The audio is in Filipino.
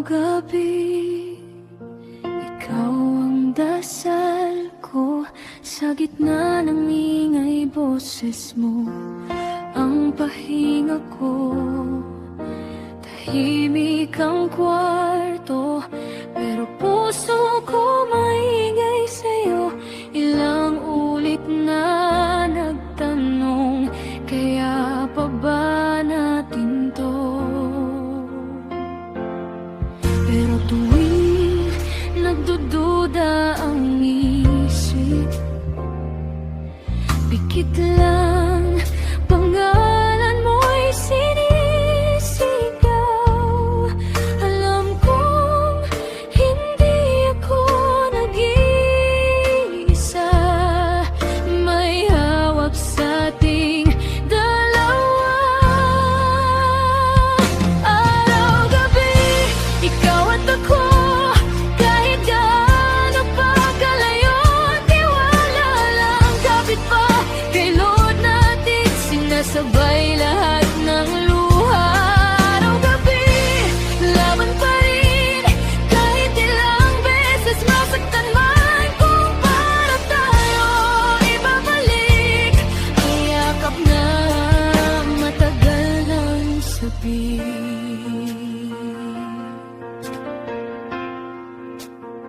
Gabi, ikaw ang dasal ko. Sa gitna ng ingay boses mo, ang pahinga ko. Tahimik ang kwarto, pero puso ko maingay sa'yo. Ilang ulit na nagtanong, kaya pa ba natin to? Pero tuwing nagdududa ang isip, pikit lang pangalan mo'y sinisigaw. Alam kong hindi ako nag-iisa, may hawak sa ating dalawa. Araw-gabi, ikaw at ako, kahit gaano pa kalayo, tiwala lang, kapit pa kay Lord natin, sinasabay lahat ng